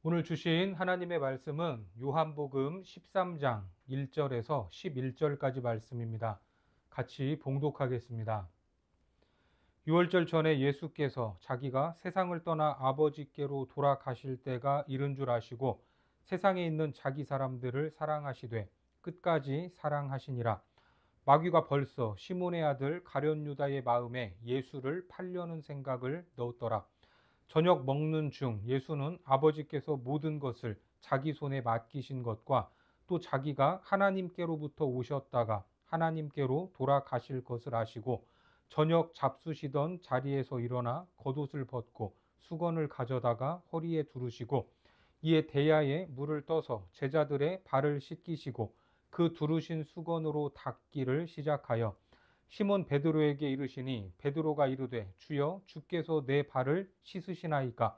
오늘 주신 하나님의 말씀은 요한복음 13장 1절에서 11절까지 말씀입니다. 같이 봉독하겠습니다. 유월절 전에 예수께서 자기가 세상을 떠나 아버지께로 돌아가실 때가 이른 줄 아시고 세상에 있는 자기 사람들을 사랑하시되 끝까지 사랑하시니라. 마귀가 벌써 시몬의 아들 가룟 유다의 마음에 예수를 팔려는 생각을 넣었더라. 저녁 먹는 중 예수는 아버지께서 모든 것을 자기 손에 맡기신 것과 또 자기가 하나님께로부터 오셨다가 하나님께로 돌아가실 것을 아시고 저녁 잡수시던 자리에서 일어나 겉옷을 벗고 수건을 가져다가 허리에 두르시고 이에 대야에 물을 떠서 제자들의 발을 씻기시고 그 두르신 수건으로 닦기를 시작하여 시몬 베드로에게 이르시니 베드로가 이르되 주여 주께서 내 발을 씻으시나이까.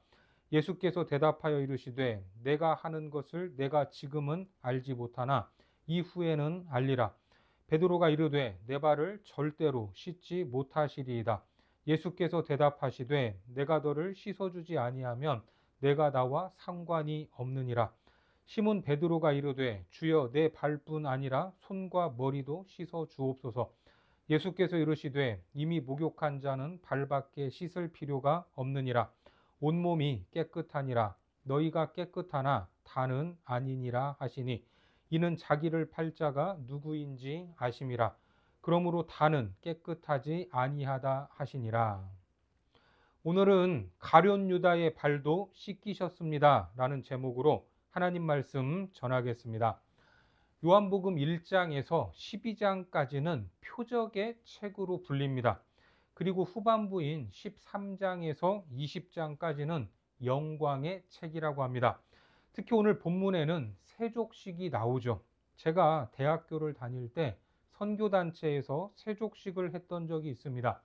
예수께서 대답하여 이르시되 내가 하는 것을 내가 지금은 알지 못하나 이후에는 알리라. 베드로가 이르되 내 발을 절대로 씻지 못하시리이다. 예수께서 대답하시되 내가 너를 씻어주지 아니하면 내가 나와 상관이 없느니라. 시몬 베드로가 이르되 주여 내 발뿐 아니라 손과 머리도 씻어 주옵소서. 예수께서 이르시되 이미 목욕한 자는 발밖에 씻을 필요가 없느니라. 온몸이 깨끗하니라. 너희가 깨끗하나 다는 아니니라 하시니 이는 자기를 팔 자가 누구인지 아심이라. 그러므로 다는 깨끗하지 아니하다 하시니라. 오늘은 가룟 유다의 발도 씻기셨습니다 라는 제목으로 하나님 말씀 전하겠습니다. 요한복음 1장에서 12장까지는 표적의 책으로 불립니다. 그리고 후반부인 13장에서 20장까지는 영광의 책이라고 합니다. 특히 오늘 본문에는 세족식이 나오죠. 제가 대학교를 다닐 때 선교단체에서 세족식을 했던 적이 있습니다.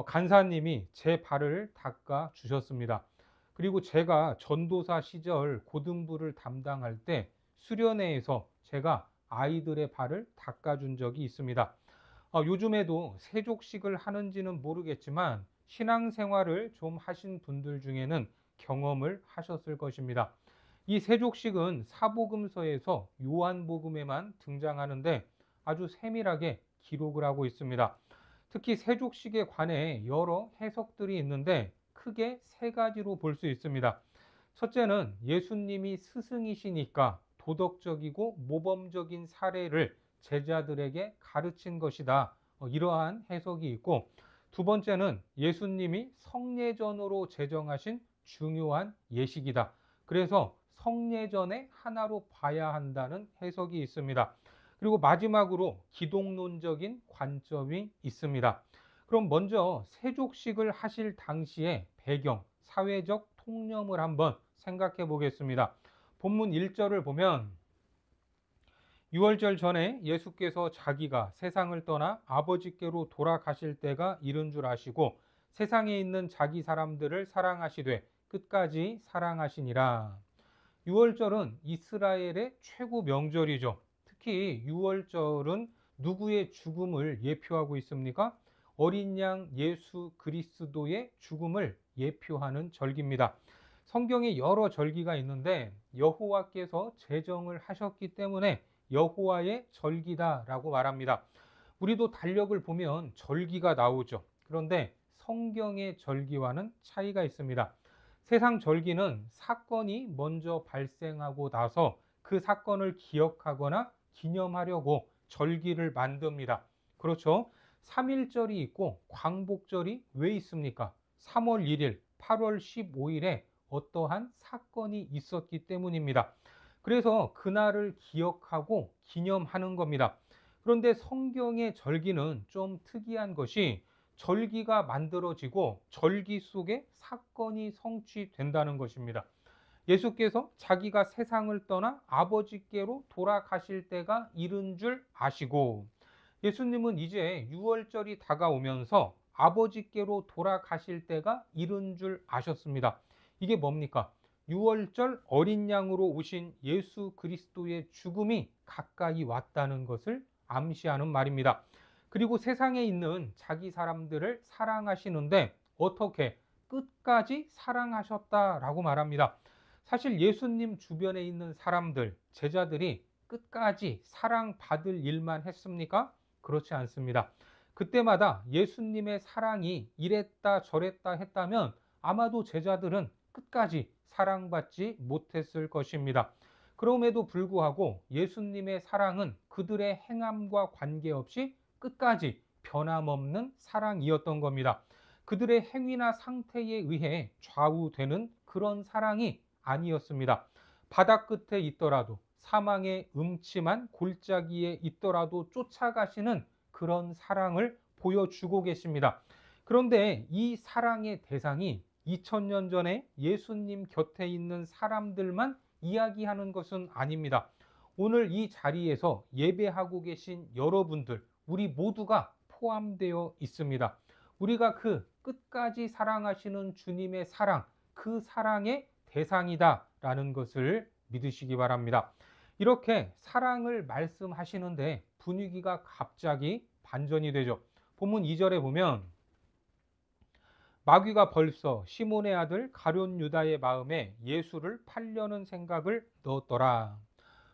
간사님이 제 발을 닦아 주셨습니다. 그리고 제가 전도사 시절 고등부를 담당할 때 수련회에서 제가 아이들의 발을 닦아준 적이 있습니다. 요즘에도 세족식을 하는지는 모르겠지만 신앙생활을 좀 하신 분들 중에는 경험을 하셨을 것입니다. 이 세족식은 사복음서에서 요한복음에만 등장하는데 아주 세밀하게 기록을 하고 있습니다. 특히 세족식에 관해 여러 해석들이 있는데 크게 세 가지로 볼 수 있습니다. 첫째는 예수님이 스승이시니까 도덕적이고 모범적인 사례를 제자들에게 가르친 것이다. 이러한 해석이 있고, 두 번째는 예수님이 성례전으로 제정하신 중요한 예식이다. 그래서 성례전의 하나로 봐야 한다는 해석이 있습니다. 그리고 마지막으로 기독론적인 관점이 있습니다. 그럼 먼저 세족식을 하실 당시의 배경, 사회적 통념을 한번 생각해 보겠습니다. 본문 1절을 보면 유월절 전에 예수께서 자기가 세상을 떠나 아버지께로 돌아가실 때가 이른 줄 아시고 세상에 있는 자기 사람들을 사랑하시되 끝까지 사랑하시니라. 유월절은 이스라엘의 최고 명절이죠. 특히 유월절은 누구의 죽음을 예표하고 있습니까? 어린 양 예수 그리스도의 죽음을 예표하는 절기입니다. 성경에 여러 절기가 있는데 여호와께서 제정을 하셨기 때문에 여호와의 절기다라고 말합니다. 우리도 달력을 보면 절기가 나오죠. 그런데 성경의 절기와는 차이가 있습니다. 세상 절기는 사건이 먼저 발생하고 나서 그 사건을 기억하거나 기념하려고 절기를 만듭니다. 그렇죠? 3일절이 있고 광복절이 왜 있습니까? 3월 1일, 8월 15일에 어떠한 사건이 있었기 때문입니다. 그래서 그날을 기억하고 기념하는 겁니다. 그런데 성경의 절기는 좀 특이한 것이 절기가 만들어지고 절기 속에 사건이 성취된다는 것입니다. 예수께서 자기가 세상을 떠나 아버지께로 돌아가실 때가 이른 줄 아시고 예수님은 이제 유월절이 다가오면서 아버지께로 돌아가실 때가 이른 줄 아셨습니다. 이게 뭡니까? 유월절 어린 양으로 오신 예수 그리스도의 죽음이 가까이 왔다는 것을 암시하는 말입니다. 그리고 세상에 있는 자기 사람들을 사랑하시는데 어떻게 끝까지 사랑하셨다라고 말합니다. 사실 예수님 주변에 있는 사람들, 제자들이 끝까지 사랑받을 일만 했습니까? 그렇지 않습니다. 그때마다 예수님의 사랑이 이랬다 저랬다 했다면 아마도 제자들은 끝까지 사랑받지 못했을 것입니다. 그럼에도 불구하고 예수님의 사랑은 그들의 행함과 관계없이 끝까지 변함없는 사랑이었던 겁니다. 그들의 행위나 상태에 의해 좌우되는 그런 사랑이 아니었습니다. 바다 끝에 있더라도, 사망의 음침한 골짜기에 있더라도 쫓아가시는 그런 사랑을 보여주고 계십니다. 그런데 이 사랑의 대상이 2000년 전에 예수님 곁에 있는 사람들만 이야기하는 것은 아닙니다. 오늘 이 자리에서 예배하고 계신 여러분들, 우리 모두가 포함되어 있습니다. 우리가 그 끝까지 사랑하시는 주님의 사랑, 그 사랑의 대상이다라는 것을 믿으시기 바랍니다. 이렇게 사랑을 말씀하시는데 분위기가 갑자기 반전이 되죠. 본문 2절에 보면 마귀가 벌써 시몬의 아들 가룟 유다의 마음에 예수를 팔려는 생각을 넣었더라.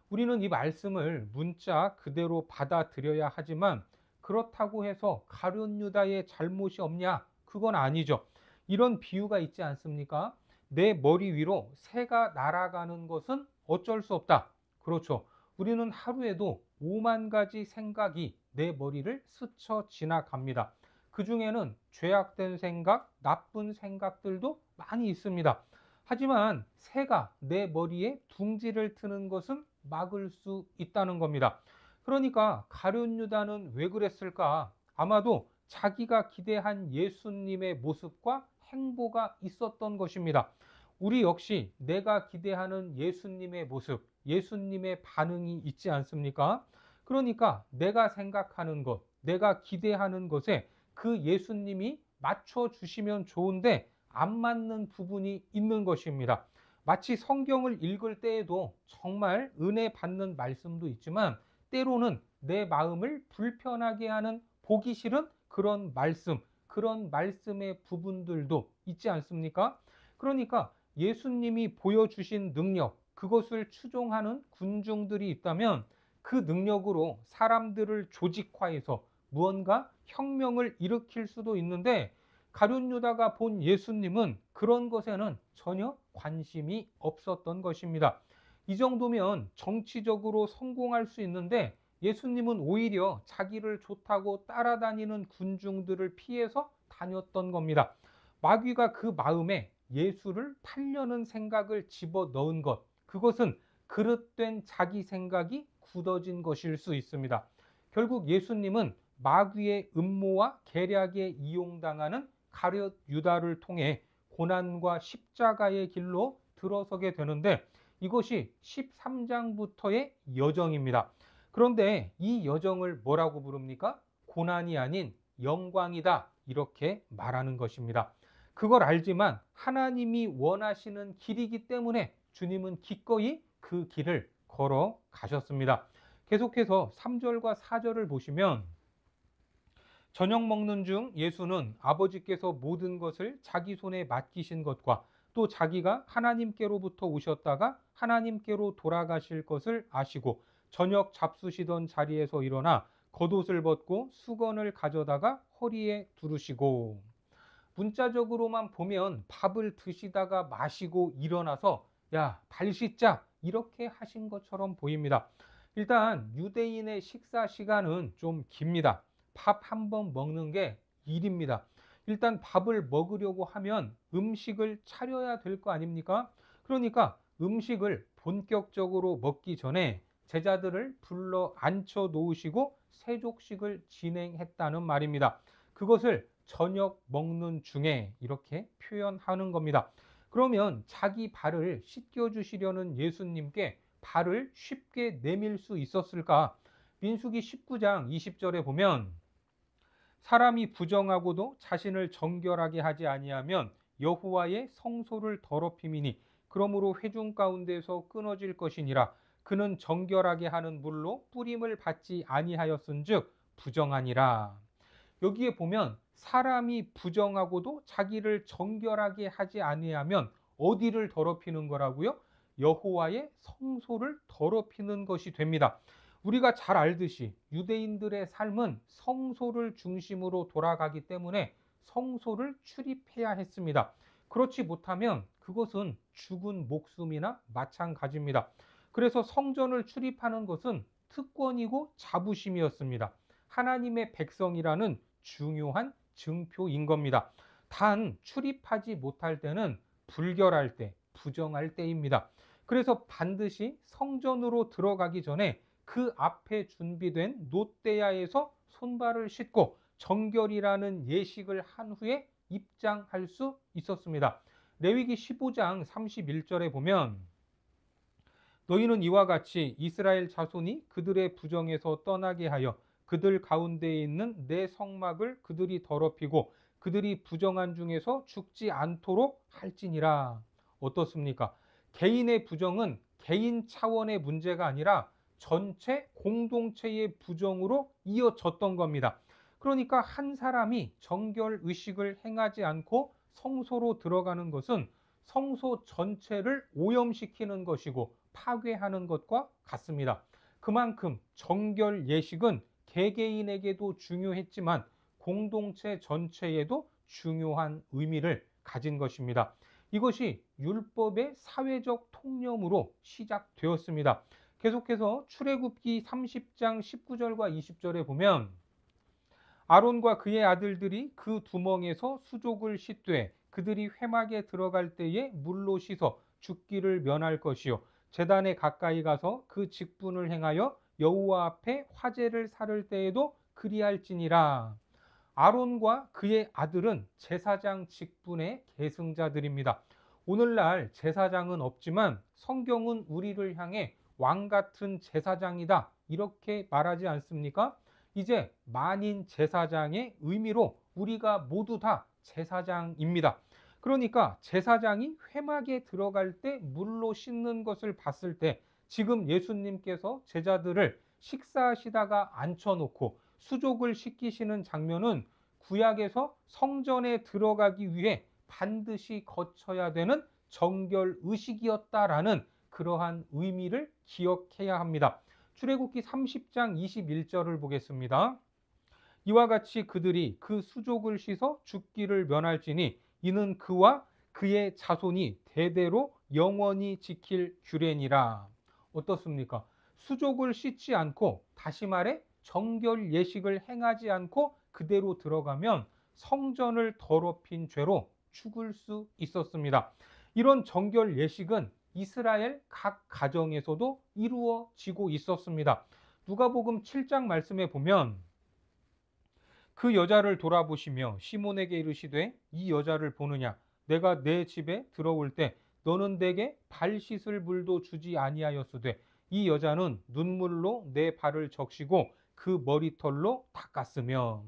우리는 이 말씀을 문자 그대로 받아들여야 하지만 그렇다고 해서 가룟 유다의 잘못이 없냐? 그건 아니죠. 이런 비유가 있지 않습니까? 내 머리 위로 새가 날아가는 것은 어쩔 수 없다. 그렇죠. 우리는 하루에도 5만 가지 생각이 내 머리를 스쳐 지나갑니다. 그 중에는 죄악된 생각, 나쁜 생각들도 많이 있습니다. 하지만 새가 내 머리에 둥지를 트는 것은 막을 수 있다는 겁니다. 그러니까 가룟 유다는 왜 그랬을까? 아마도 자기가 기대한 예수님의 모습과 행보가 있었던 것입니다. 우리 역시 내가 기대하는 예수님의 모습, 예수님의 반응이 있지 않습니까? 그러니까 내가 생각하는 것, 내가 기대하는 것에 그 예수님이 맞춰주시면 좋은데 안 맞는 부분이 있는 것입니다. 마치 성경을 읽을 때에도 정말 은혜 받는 말씀도 있지만 때로는 내 마음을 불편하게 하는 보기 싫은 그런 말씀, 그런 말씀의 부분들도 있지 않습니까? 그러니까 예수님이 보여주신 능력, 그것을 추종하는 군중들이 있다면 그 능력으로 사람들을 조직화해서 무언가 혁명을 일으킬 수도 있는데 가룟 유다가 본 예수님은 그런 것에는 전혀 관심이 없었던 것입니다. 이 정도면 정치적으로 성공할 수 있는데 예수님은 오히려 자기를 좋다고 따라다니는 군중들을 피해서 다녔던 겁니다. 마귀가 그 마음에 예수를 팔려는 생각을 집어넣은 것, 그것은 그릇된 자기 생각이 굳어진 것일 수 있습니다. 결국 예수님은 마귀의 음모와 계략에 이용당하는 가룟 유다를 통해 고난과 십자가의 길로 들어서게 되는데 이것이 13장부터의 여정입니다. 그런데 이 여정을 뭐라고 부릅니까? 고난이 아닌 영광이다. 이렇게 말하는 것입니다. 그걸 알지만 하나님이 원하시는 길이기 때문에 주님은 기꺼이 그 길을 걸어 가셨습니다. 계속해서 3절과 4절을 보시면 저녁 먹는 중 예수는 아버지께서 모든 것을 자기 손에 맡기신 것과 또 자기가 하나님께로부터 오셨다가 하나님께로 돌아가실 것을 아시고 저녁 잡수시던 자리에서 일어나 겉옷을 벗고 수건을 가져다가 허리에 두르시고 문자적으로만 보면 밥을 드시다가 마시고 일어나서 야, 발 씻자 이렇게 하신 것처럼 보입니다. 일단 유대인의 식사 시간은 좀 깁니다. 밥 한 번 먹는 게 일입니다. 일단 밥을 먹으려고 하면 음식을 차려야 될 거 아닙니까? 그러니까 음식을 본격적으로 먹기 전에 제자들을 불러 앉혀 놓으시고 세족식을 진행했다는 말입니다. 그것을 저녁 먹는 중에 이렇게 표현하는 겁니다. 그러면 자기 발을 씻겨주시려는 예수님께 발을 쉽게 내밀 수 있었을까? 민수기 19장 20절에 보면 사람이 부정하고도 자신을 정결하게 하지 아니하면 여호와의 성소를 더럽힘이니 그러므로 회중 가운데서 끊어질 것이니라. 그는 정결하게 하는 물로 뿌림을 받지 아니하였은즉 부정하니라. 여기에 보면 사람이 부정하고도 자기를 정결하게 하지 아니하면 어디를 더럽히는 거라고요? 여호와의 성소를 더럽히는 것이 됩니다. 우리가 잘 알듯이 유대인들의 삶은 성소를 중심으로 돌아가기 때문에 성소를 출입해야 했습니다. 그렇지 못하면 그것은 죽은 목숨이나 마찬가지입니다. 그래서 성전을 출입하는 것은 특권이고 자부심이었습니다. 하나님의 백성이라는 중요한 증표인 겁니다. 단 출입하지 못할 때는 불결할 때, 부정할 때입니다. 그래서 반드시 성전으로 들어가기 전에 그 앞에 준비된 놋대야에서 손발을 씻고 정결이라는 예식을 한 후에 입장할 수 있었습니다. 레위기 15장 31절에 보면 너희는 이와 같이 이스라엘 자손이 그들의 부정에서 떠나게 하여 그들 가운데에 있는 내 성막을 그들이 더럽히고 그들이 부정한 중에서 죽지 않도록 할지니라. 어떻습니까? 개인의 부정은 개인 차원의 문제가 아니라 전체 공동체의 부정으로 이어졌던 겁니다. 그러니까 한 사람이 정결 의식을 행하지 않고 성소로 들어가는 것은 성소 전체를 오염시키는 것이고 파괴하는 것과 같습니다. 그만큼 정결 예식은 개개인에게도 중요했지만 공동체 전체에도 중요한 의미를 가진 것입니다. 이것이 율법의 사회적 통념으로 시작되었습니다. 계속해서 출애굽기 30장 19절과 20절에 보면 아론과 그의 아들들이 그 두멍에서 수족을 씻되 그들이 회막에 들어갈 때에 물로 씻어 죽기를 면할 것이요 제단에 가까이 가서 그 직분을 행하여 여호와 앞에 화제를 살을 때에도 그리할지니라. 아론과 그의 아들은 제사장 직분의 계승자들입니다. 오늘날 제사장은 없지만 성경은 우리를 향해 왕 같은 제사장이다 이렇게 말하지 않습니까? 이제 만인 제사장의 의미로 우리가 모두 다 제사장입니다. 그러니까 제사장이 회막에 들어갈 때 물로 씻는 것을 봤을 때 지금 예수님께서 제자들을 식사하시다가 앉혀놓고 수족을 씻기시는 장면은 구약에서 성전에 들어가기 위해 반드시 거쳐야 되는 정결 의식이었다라는 그러한 의미를 기억해야 합니다. 출애굽기 30장 21절을 보겠습니다. 이와 같이 그들이 그 수족을 씻어 죽기를 면할지니 이는 그와 그의 자손이 대대로 영원히 지킬 규례니라. 어떻습니까? 수족을 씻지 않고 다시 말해 정결 예식을 행하지 않고 그대로 들어가면 성전을 더럽힌 죄로 죽을 수 있었습니다. 이런 정결 예식은 이스라엘 각 가정에서도 이루어지고 있었습니다. 누가복음 7장 말씀에 보면 그 여자를 돌아보시며 시몬에게 이르시되 이 여자를 보느냐 내가 내 집에 들어올 때 너는 내게 발 씻을 물도 주지 아니하였으되 이 여자는 눈물로 내 발을 적시고 그 머리털로 닦았으며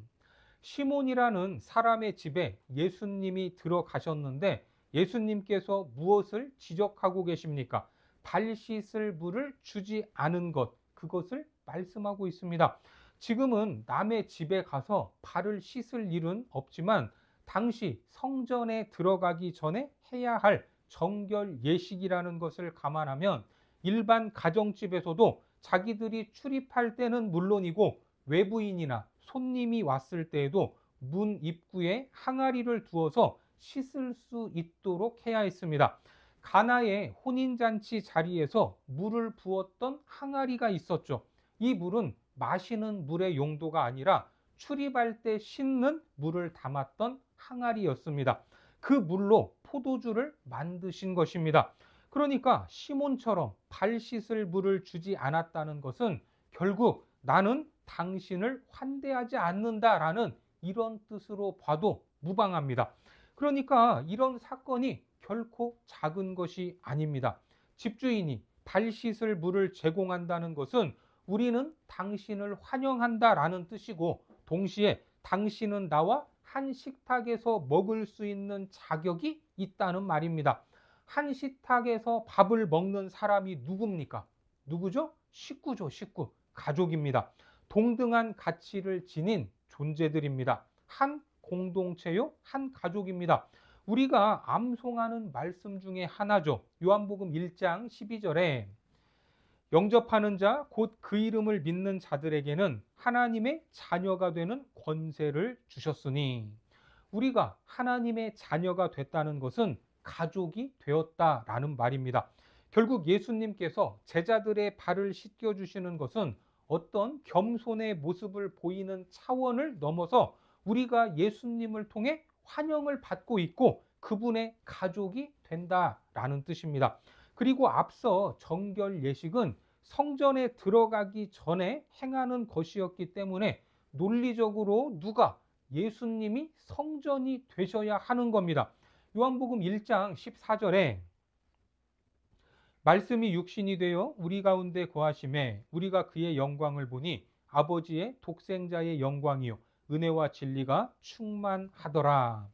시몬이라는 사람의 집에 예수님이 들어가셨는데 예수님께서 무엇을 지적하고 계십니까? 발 씻을 물을 주지 않은 것, 그것을 말씀하고 있습니다. 지금은 남의 집에 가서 발을 씻을 일은 없지만 당시 성전에 들어가기 전에 해야 할 정결 예식이라는 것을 감안하면 일반 가정집에서도 자기들이 출입할 때는 물론이고 외부인이나 손님이 왔을 때에도 문 입구에 항아리를 두어서 씻을 수 있도록 해야 했습니다. 가나의 혼인잔치 자리에서 물을 부었던 항아리가 있었죠. 이 물은 마시는 물의 용도가 아니라 출입할 때 씻는 물을 담았던 항아리였습니다. 그 물로 포도주를 만드신 것입니다. 그러니까 시몬처럼 발 씻을 물을 주지 않았다는 것은 결국 나는 당신을 환대하지 않는다라는 이런 뜻으로 봐도 무방합니다. 그러니까 이런 사건이 결코 작은 것이 아닙니다. 집주인이 발 씻을 물을 제공한다는 것은 우리는 당신을 환영한다라는 뜻이고 동시에 당신은 나와 한 식탁에서 먹을 수 있는 자격이 있다는 말입니다. 한 식탁에서 밥을 먹는 사람이 누굽니까? 누구죠? 식구죠, 식구. 가족입니다. 동등한 가치를 지닌 존재들입니다. 한 공동체요, 한 가족입니다. 우리가 암송하는 말씀 중에 하나죠. 요한복음 1장 12절에 영접하는 자, 곧 그 이름을 믿는 자들에게는 하나님의 자녀가 되는 권세를 주셨으니, 우리가 하나님의 자녀가 됐다는 것은 가족이 되었다라는 말입니다. 결국 예수님께서 제자들의 발을 씻겨주시는 것은 어떤 겸손의 모습을 보이는 차원을 넘어서 우리가 예수님을 통해 환영을 받고 있고 그분의 가족이 된다라는 뜻입니다. 그리고 앞서 정결 예식은 성전에 들어가기 전에 행하는 것이었기 때문에 논리적으로 누가 예수님이 성전이 되셔야 하는 겁니다. 요한복음 1장 14절에 말씀이 육신이 되어 우리 가운데 거하심에 우리가 그의 영광을 보니 아버지의 독생자의 영광이요 은혜와 진리가 충만하더라.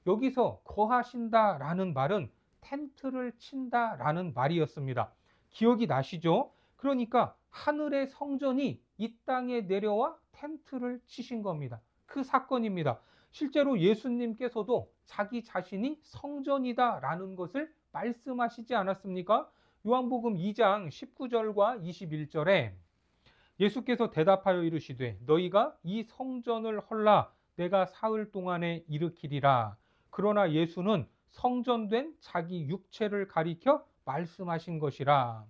여기서 거하신다라는 말은 텐트를 친다라는 말이었습니다. 기억이 나시죠? 그러니까 하늘의 성전이 이 땅에 내려와 텐트를 치신 겁니다. 그 사건입니다. 실제로 예수님께서도 자기 자신이 성전이다라는 것을 말씀하시지 않았습니까? 요한복음 2장 19절과 21절에 예수께서 대답하여 이르시되 너희가 이 성전을 헐라 내가 사흘 동안에 일으키리라. 그러나 예수는 성전된 자기 육체를 가리켜 말씀하신 것이라.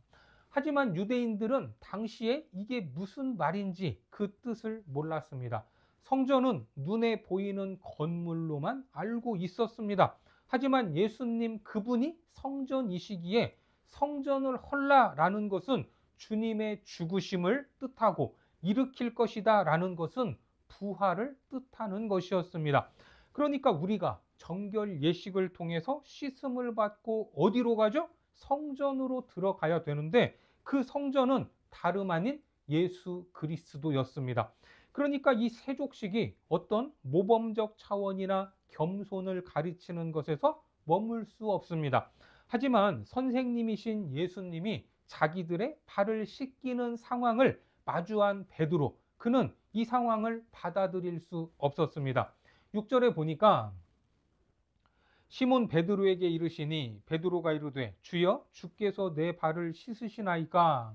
하지만 유대인들은 당시에 이게 무슨 말인지 그 뜻을 몰랐습니다. 성전은 눈에 보이는 건물로만 알고 있었습니다. 하지만 예수님 그분이 성전이시기에 성전을 헐라라는 것은 주님의 죽으심을 뜻하고 일으킬 것이다 라는 것은 부활을 뜻하는 것이었습니다. 그러니까 우리가 정결 예식을 통해서 씻음을 받고 어디로 가죠? 성전으로 들어가야 되는데 그 성전은 다름 아닌 예수 그리스도였습니다. 그러니까 이 세족식이 어떤 모범적 차원이나 겸손을 가르치는 것에서 머물 수 없습니다. 하지만 선생님이신 예수님이 자기들의 발을 씻기는 상황을 마주한 베드로, 그는 이 상황을 받아들일 수 없었습니다. 6절에 보니까 시몬 베드로에게 이르시니 베드로가 이르되 주여 주께서 내 발을 씻으시나이까.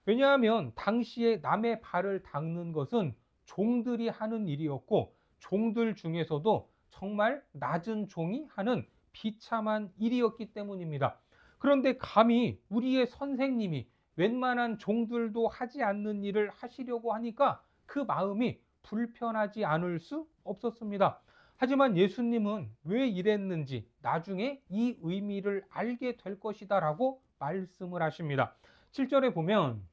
왜냐하면 당시에 남의 발을 닦는 것은 종들이 하는 일이었고 종들 중에서도 정말 낮은 종이 하는 비참한 일이었기 때문입니다. 그런데 감히 우리의 선생님이 웬만한 종들도 하지 않는 일을 하시려고 하니까 그 마음이 불편하지 않을 수 없었습니다. 하지만 예수님은 왜 이랬는지 나중에 이 의미를 알게 될 것이다 라고 말씀을 하십니다. 7절에 보면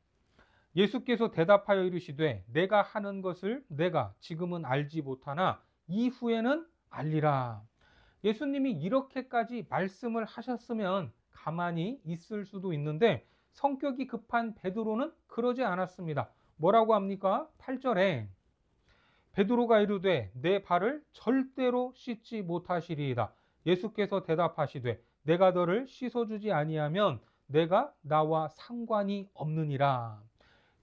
예수께서 대답하여 이르시되 내가 하는 것을 내가 지금은 알지 못하나 이후에는 알리라. 예수님이 이렇게까지 말씀을 하셨으면 가만히 있을 수도 있는데 성격이 급한 베드로는 그러지 않았습니다. 뭐라고 합니까? 8절에 베드로가 이르되 내 발을 절대로 씻지 못하시리이다. 예수께서 대답하시되 내가 너를 씻어주지 아니하면 내가 나와 상관이 없느니라.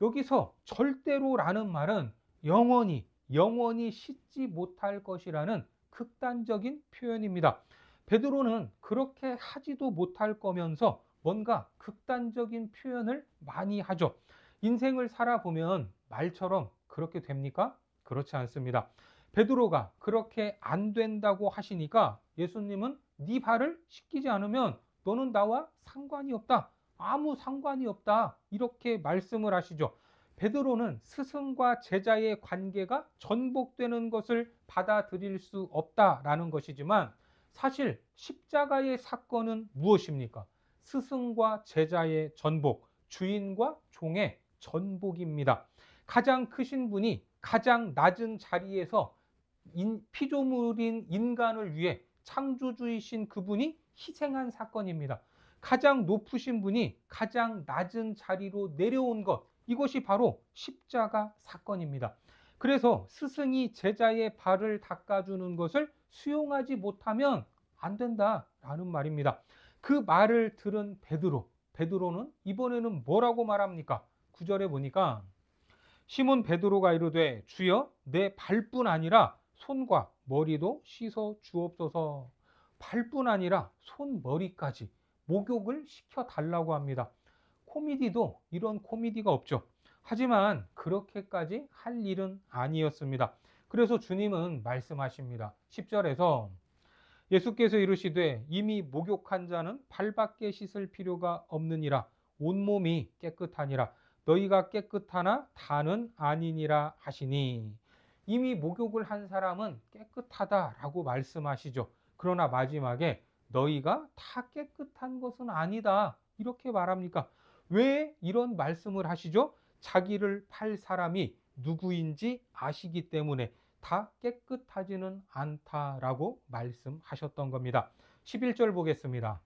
여기서 절대로라는 말은 영원히 씻지 못할 것이라는 극단적인 표현입니다. 베드로는 그렇게 하지도 못할 거면서 뭔가 극단적인 표현을 많이 하죠. 인생을 살아보면 말처럼 그렇게 됩니까? 그렇지 않습니다. 베드로가 그렇게 안 된다고 하시니까 예수님은 네 발을 씻기지 않으면 너는 나와 상관이 없다. 아무 상관이 없다. 이렇게 말씀을 하시죠. 베드로는 스승과 제자의 관계가 전복되는 것을 받아들일 수 없다라는 것이지만 사실 십자가의 사건은 무엇입니까? 스승과 제자의 전복, 주인과 종의 전복입니다. 가장 크신 분이 가장 낮은 자리에서 피조물인 인간을 위해 창조주이신 그분이 희생한 사건입니다. 가장 높으신 분이 가장 낮은 자리로 내려온 것, 이것이 바로 십자가 사건입니다. 그래서 스승이 제자의 발을 닦아주는 것을 수용하지 못하면 안 된다라는 말입니다. 그 말을 들은 베드로는 이번에는 뭐라고 말합니까? 9절에 보니까 시몬 베드로가 이르되 주여 내 발뿐 아니라 손과 머리도 씻어 주옵소서. 발뿐 아니라 손머리까지 목욕을 시켜달라고 합니다. 코미디도 이런 코미디가 없죠. 하지만 그렇게까지 할 일은 아니었습니다. 그래서 주님은 말씀하십니다. 10절에서 예수께서 이르시되 이미 목욕한 자는 발밖에 씻을 필요가 없느니라. 온몸이 깨끗하니라. 너희가 깨끗하나 다는 아니니라 하시니, 이미 목욕을 한 사람은 깨끗하다라고 말씀하시죠. 그러나 마지막에 너희가 다 깨끗한 것은 아니다 이렇게 말합니까? 왜 이런 말씀을 하시죠? 자기를 팔 사람이 누구인지 아시기 때문에 다 깨끗하지는 않다라고 말씀하셨던 겁니다. 11절 보겠습니다.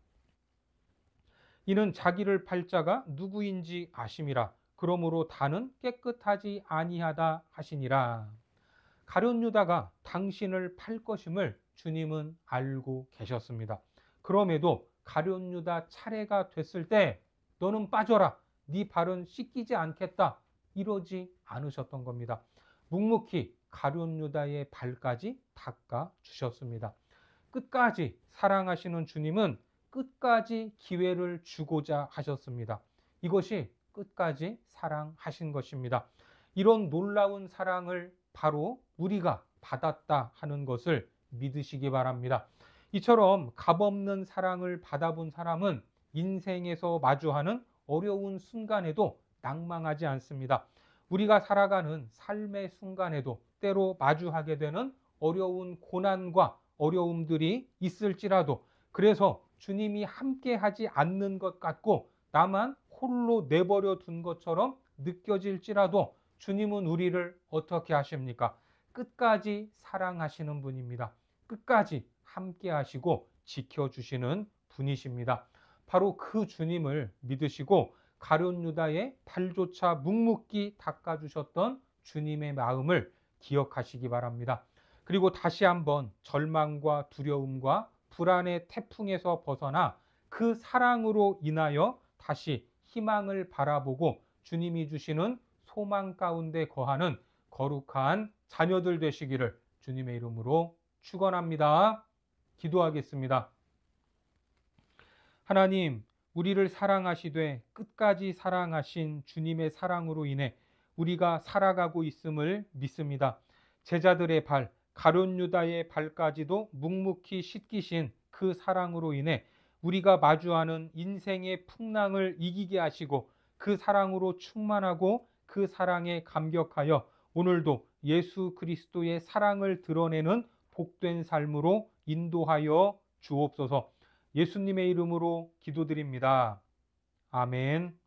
이는 자기를 팔 자가 누구인지 아심이라. 그러므로 다는 깨끗하지 아니하다 하시니라. 가룟 유다가 당신을 팔 것임을 주님은 알고 계셨습니다. 그럼에도 가룟 유다 차례가 됐을 때 너는 빠져라, 네 발은 씻기지 않겠다 이러지 않으셨던 겁니다. 묵묵히 가룟 유다의 발까지 닦아 주셨습니다. 끝까지 사랑하시는 주님은 끝까지 기회를 주고자 하셨습니다. 이것이 끝까지 사랑하신 것입니다. 이런 놀라운 사랑을 바로 우리가 받았다 하는 것을 믿으시기 바랍니다. 이처럼 값없는 사랑을 받아본 사람은 인생에서 마주하는 어려운 순간에도 낭망하지 않습니다. 우리가 살아가는 삶의 순간에도 때로 마주하게 되는 어려운 고난과 어려움들이 있을지라도, 그래서 주님이 함께 하지 않는 것 같고 나만 홀로 내버려 둔 것처럼 느껴질지라도 주님은 우리를 어떻게 하십니까? 끝까지 사랑하시는 분입니다. 끝까지 함께 하시고 지켜주시는 분이십니다. 바로 그 주님을 믿으시고 가룟 유다의 발조차 묵묵히 닦아주셨던 주님의 마음을 기억하시기 바랍니다. 그리고 다시 한번 절망과 두려움과 불안의 태풍에서 벗어나 그 사랑으로 인하여 다시 희망을 바라보고 주님이 주시는 소망 가운데 거하는 거룩한 자녀들 되시기를 주님의 이름으로 축원합니다. 기도하겠습니다. 하나님, 우리를 사랑하시되 끝까지 사랑하신 주님의 사랑으로 인해 우리가 살아가고 있음을 믿습니다. 제자들의 발, 가룟 유다의 발까지도 묵묵히 씻기신 그 사랑으로 인해 우리가 마주하는 인생의 풍랑을 이기게 하시고 그 사랑으로 충만하고 그 사랑에 감격하여 오늘도 예수 그리스도의 사랑을 드러내는 복된 삶으로 인도하여 주옵소서. 예수님의 이름으로 기도드립니다. 아멘.